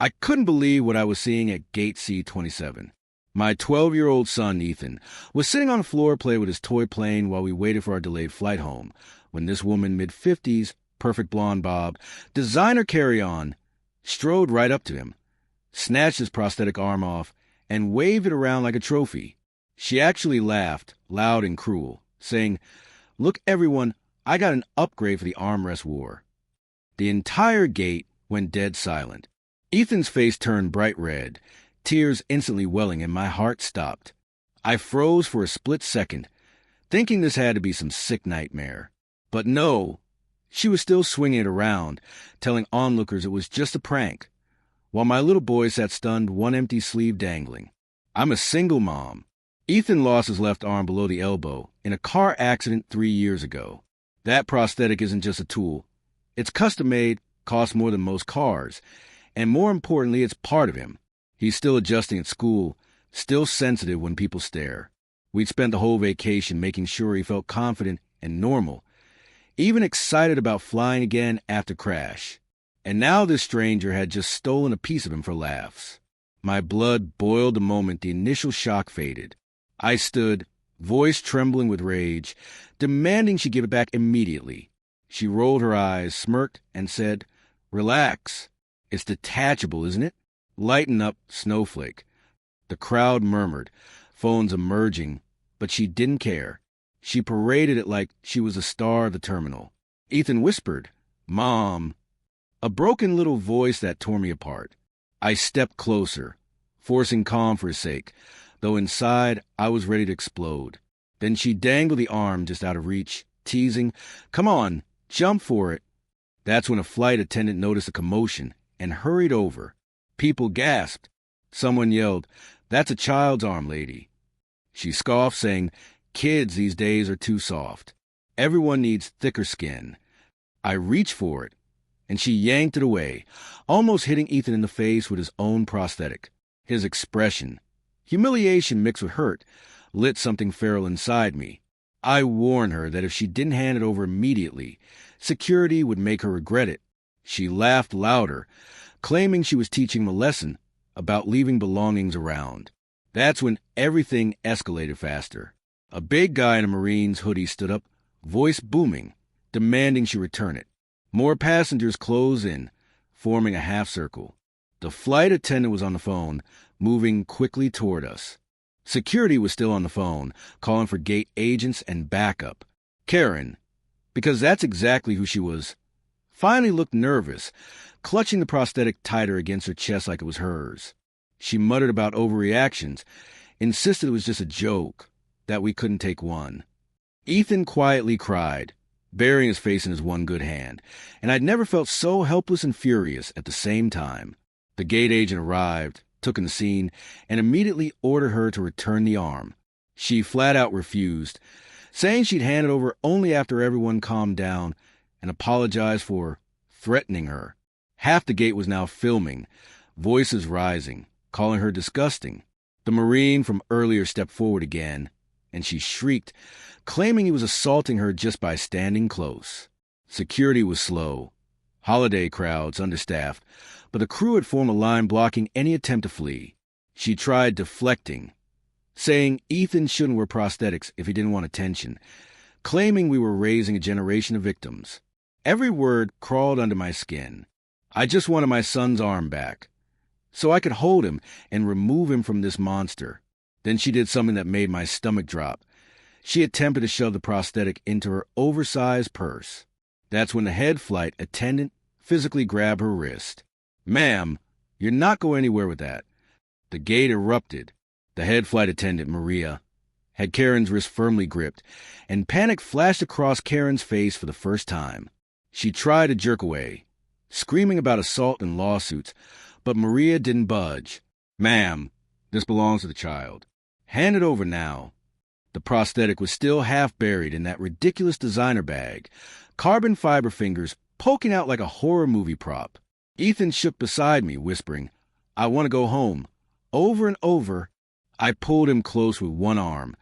I couldn't believe what I was seeing at Gate C-27. My 12-year-old son, Ethan, was sitting on the floor playing with his toy plane while we waited for our delayed flight home, when this woman, mid-50s, perfect blonde bob, designer carry-on, strode right up to him, snatched his prosthetic arm off, and waved it around like a trophy. She actually laughed, loud and cruel, saying, "Look, everyone, I got an upgrade for the armrest war." The entire gate went dead silent. Ethan's face turned bright red, tears instantly welling, and my heart stopped. I froze for a split second, thinking this had to be some sick nightmare. But no, she was still swinging it around, telling onlookers it was just a prank, while my little boy sat stunned, one empty sleeve dangling. I'm a single mom. Ethan lost his left arm below the elbow in a car accident 3 years ago. That prosthetic isn't just a tool. It's custom-made, costs more than most cars, and more importantly, it's part of him. He's still adjusting at school, still sensitive when people stare. We'd spent the whole vacation making sure he felt confident and normal, even excited about flying again after crash. And now this stranger had just stolen a piece of him for laughs. My blood boiled the moment the initial shock faded. I stood, voice trembling with rage, demanding she give it back immediately. She rolled her eyes, smirked, and said, "Relax. It's detachable, isn't it? Lighten up, snowflake." The crowd murmured, phones emerging, but she didn't care. She paraded it like she was a star of the terminal. Ethan whispered, "Mom." A broken little voice that tore me apart. I stepped closer, forcing calm for his sake, though inside I was ready to explode. Then she dangled the arm just out of reach, teasing, "Come on, jump for it." That's when a flight attendant noticed a commotion and hurried over. People gasped. Someone yelled, "That's a child's arm, lady." She scoffed, saying, "Kids these days are too soft. Everyone needs thicker skin." I reached for it, and she yanked it away, almost hitting Ethan in the face with his own prosthetic. His expression, humiliation mixed with hurt, lit something feral inside me. I warned her that if she didn't hand it over immediately, security would make her regret it. She laughed louder, claiming she was teaching him a lesson about leaving belongings around. That's when everything escalated faster. A big guy in a Marine's hoodie stood up, voice booming, demanding she return it. More passengers closed in, forming a half circle. The flight attendant was on the phone, moving quickly toward us. Security was still on the phone, calling for gate agents and backup. Karen, because that's exactly who she was, finally looked nervous, clutching the prosthetic tighter against her chest like it was hers. She muttered about overreactions, insisted it was just a joke, that we couldn't take one. Ethan quietly cried, burying his face in his one good hand, and I'd never felt so helpless and furious at the same time. The gate agent arrived, took in the scene, and immediately ordered her to return the arm. She flat out refused, saying she'd hand it over only after everyone calmed down, and apologized for threatening her. Half the gate was now filming, voices rising, calling her disgusting. The Marine from earlier stepped forward again, and she shrieked, claiming he was assaulting her just by standing close. Security was slow. Holiday crowds, understaffed, but the crew had formed a line blocking any attempt to flee. She tried deflecting, saying Ethan shouldn't wear prosthetics if he didn't want attention, claiming we were raising a generation of victims. Every word crawled under my skin. I just wanted my son's arm back, so I could hold him and remove him from this monster. Then she did something that made my stomach drop. She attempted to shove the prosthetic into her oversized purse. That's when the head flight attendant physically grabbed her wrist. "Ma'am, you're not going anywhere with that." The gate erupted. The head flight attendant, Maria, had Karen's wrist firmly gripped, and panic flashed across Karen's face for the first time. She tried to jerk away, screaming about assault and lawsuits, but Maria didn't budge. "Ma'am, this belongs to the child. Hand it over now." The prosthetic was still half buried in that ridiculous designer bag, carbon fiber fingers poking out like a horror movie prop. Ethan shook beside me, whispering, "I want to go home." Over and over, I pulled him close with one arm,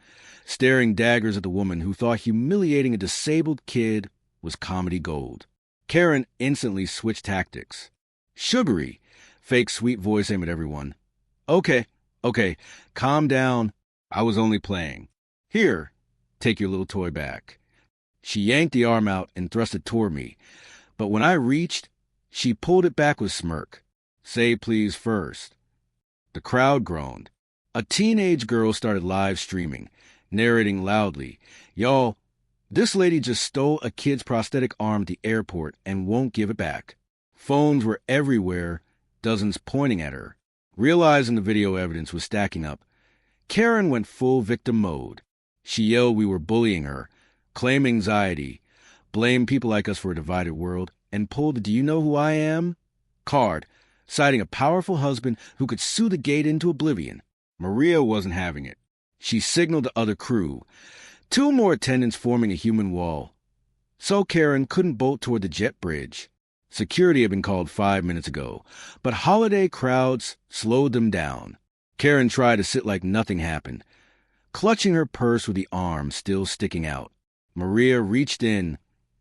staring daggers at the woman who thought humiliating a disabled kid was comedy gold. Karen instantly switched tactics. Sugary, Fake sweet voice aimed at everyone. Okay, calm down. I was only playing. Here, take your little toy back. She yanked the arm out and thrust it toward me, but when I reached, she pulled it back with a smirk. Say please first. The crowd groaned. A teenage girl started live streaming, narrating loudly. Y'all, this lady just stole a kid's prosthetic arm at the airport and won't give it back. Phones were everywhere, dozens pointing at her. Realizing the video evidence was stacking up, Karen went full victim mode. She yelled we were bullying her, claimed anxiety, blamed people like us for a divided world, and pulled the "do you know who I am?" card, citing a powerful husband who could sue the gate into oblivion. Maria wasn't having it. She signaled the other crew, 2 more attendants forming a human wall. So Karen couldn't bolt toward the jet bridge. Security had been called 5 minutes ago, but holiday crowds slowed them down. Karen tried to sit like nothing happened, clutching her purse with the arm still sticking out. Maria reached in,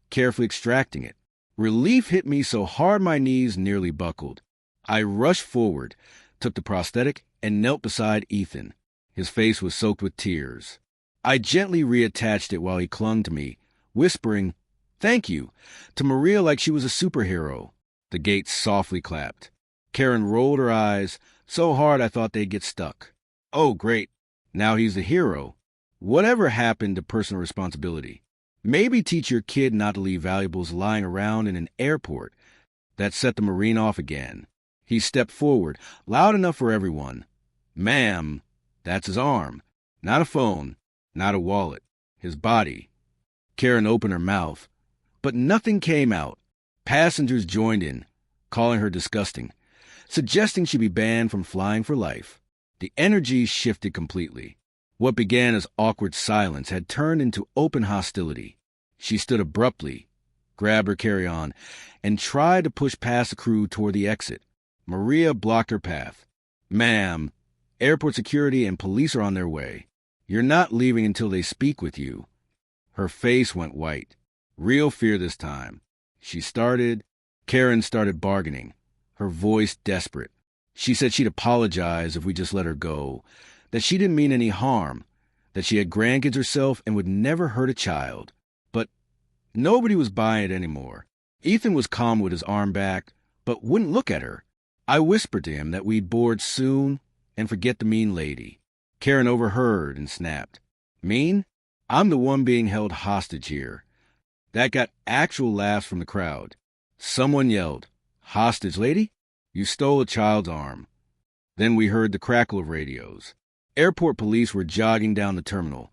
carefully extracting it. Relief hit me so hard my knees nearly buckled. I rushed forward, took the prosthetic, and knelt beside Ethan. His face was soaked with tears. I gently reattached it while he clung to me, whispering, "Thank you," to Maria like she was a superhero. The gate softly clapped. Karen rolled her eyes, so hard I thought they'd get stuck. Oh, great. Now he's the hero. Whatever happened to personal responsibility? Maybe teach your kid not to leave valuables lying around in an airport. That set the Marine off again. He stepped forward, loud enough for everyone. "Ma'am," that's his arm. Not a phone, not a wallet. His body. Karen opened her mouth, but nothing came out. Passengers joined in, calling her disgusting, suggesting she be banned from flying for life. The energy shifted completely. What began as awkward silence had turned into open hostility. She stood abruptly, grabbed her carry-on, and tried to push past the crew toward the exit. Maria blocked her path. "Ma'am, airport security and police are on their way. You're not leaving until they speak with you." Her face went white. Real fear this time. Karen started bargaining, her voice desperate. She said she'd apologize if we just let her go, that she didn't mean any harm, that she had grandkids herself and would never hurt a child. But nobody was buying it anymore. Ethan was calm with his arm back, but wouldn't look at her. I whispered to him that we'd board soon and forget the mean lady. Karen overheard and snapped. "Mean? I'm the one being held hostage here." That got actual laughs from the crowd. Someone yelled, "Hostage lady? You stole a child's arm." Then we heard the crackle of radios. Airport police were jogging down the terminal,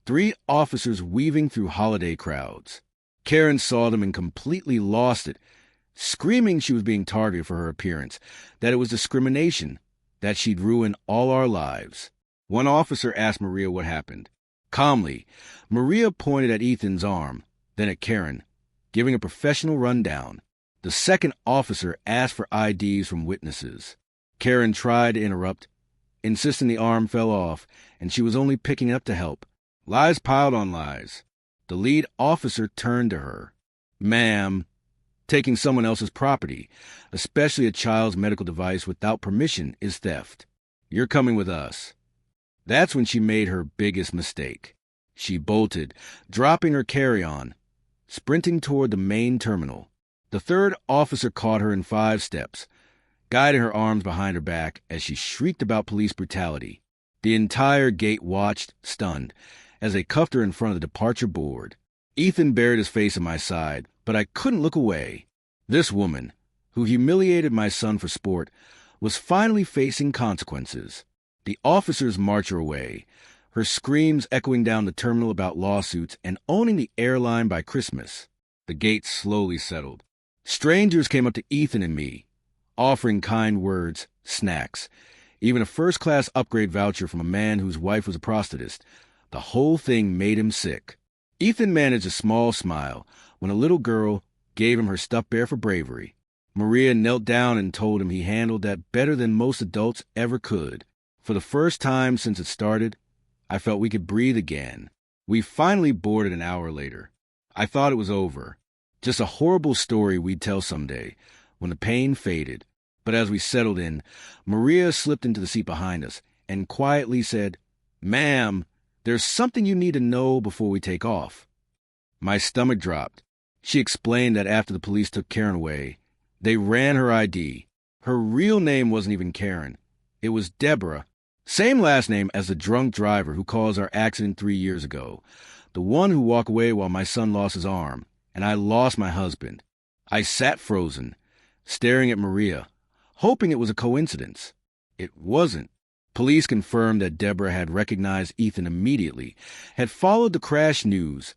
3 officers weaving through holiday crowds. Karen saw them and completely lost it, screaming she was being targeted for her appearance, that it was discrimination, that she'd ruin all our lives. One officer asked Maria what happened. Calmly, Maria pointed at Ethan's arm, then at Karen, giving a professional rundown. The second officer asked for IDs from witnesses. Karen tried to interrupt, insisting the arm fell off, and she was only picking it up to help. Lies piled on lies. The lead officer turned to her. "Ma'am, taking someone else's property, especially a child's medical device without permission, is theft. You're coming with us." That's when she made her biggest mistake. She bolted, dropping her carry-on, sprinting toward the main terminal. The third officer caught her in 5 steps, guiding her arms behind her back as she shrieked about police brutality. The entire gate watched, stunned, as they cuffed her in front of the departure board. Ethan buried his face at my side, but I couldn't look away. This woman, who humiliated my son for sport, was finally facing consequences. The officers marched her away, her screams echoing down the terminal about lawsuits and owning the airline by Christmas. The gate slowly settled. Strangers came up to Ethan and me, offering kind words, snacks, even a first-class upgrade voucher from a man whose wife was a prosthetist. The whole thing made him sick. Ethan managed a small smile when a little girl gave him her stuffed bear for bravery. Maria knelt down and told him he handled that better than most adults ever could. For the first time since it started, I felt we could breathe again. We finally boarded an hour later. I thought it was over. Just a horrible story we'd tell someday, when the pain faded. But as we settled in, Maria slipped into the seat behind us and quietly said, "Ma'am, there's something you need to know before we take off." My stomach dropped. She explained that after the police took Karen away, they ran her ID. Her real name wasn't even Karen. It was Deborah. Same last name as the drunk driver who caused our accident 3 years ago. The one who walked away while my son lost his arm, and I lost my husband. I sat frozen, staring at Maria, hoping it was a coincidence. It wasn't. Police confirmed that Deborah had recognized Ethan immediately, had followed the crash news,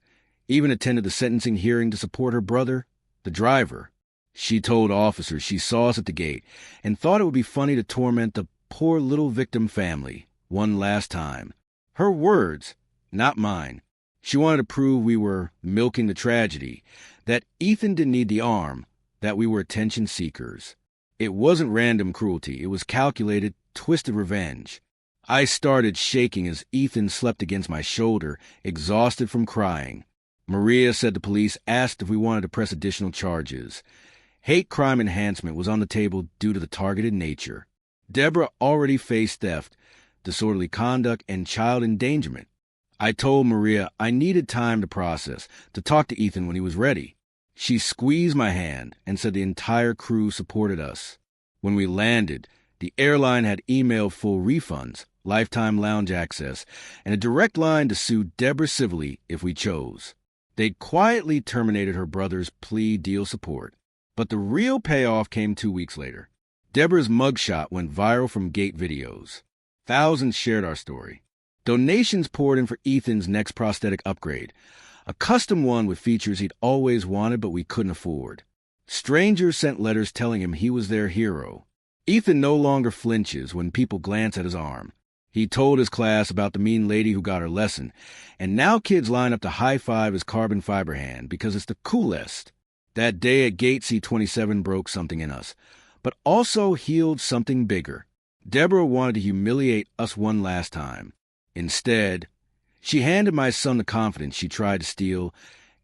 even attended the sentencing hearing to support her brother, the driver. She told officers she saw us at the gate and thought it would be funny to torment the poor little victim family one last time. Her words, not mine. She wanted to prove we were milking the tragedy, that Ethan didn't need the arm, that we were attention seekers. It wasn't random cruelty. It was calculated, twisted revenge. I started shaking as Ethan slept against my shoulder, exhausted from crying. Maria said the police asked if we wanted to press additional charges. Hate crime enhancement was on the table due to the targeted nature. Deborah already faced theft, disorderly conduct, and child endangerment. I told Maria I needed time to process, to talk to Ethan when he was ready. She squeezed my hand and said the entire crew supported us. When we landed, the airline had emailed full refunds, lifetime lounge access, and a direct line to sue Deborah civilly if we chose. They'd quietly terminated her brother's plea deal support. But the real payoff came 2 weeks later. Deborah's mugshot went viral from Gate videos. Thousands shared our story. Donations poured in for Ethan's next prosthetic upgrade, a custom one with features he'd always wanted but we couldn't afford. Strangers sent letters telling him he was their hero. Ethan no longer flinches when people glance at his arm. He told his class about the mean lady who got her lesson, and now kids line up to high-five his carbon fiber hand because it's the coolest. That day at Gate C27 broke something in us, but also healed something bigger. Deborah wanted to humiliate us one last time. Instead, she handed my son the confidence she tried to steal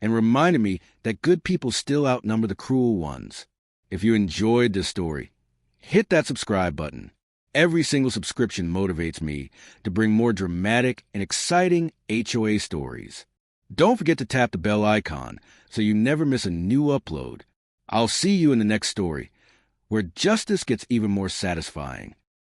and reminded me that good people still outnumber the cruel ones. If you enjoyed this story, hit that subscribe button. Every single subscription motivates me to bring more dramatic and exciting HOA stories. Don't forget to tap the bell icon so you never miss a new upload. I'll see you in the next story, where justice gets even more satisfying.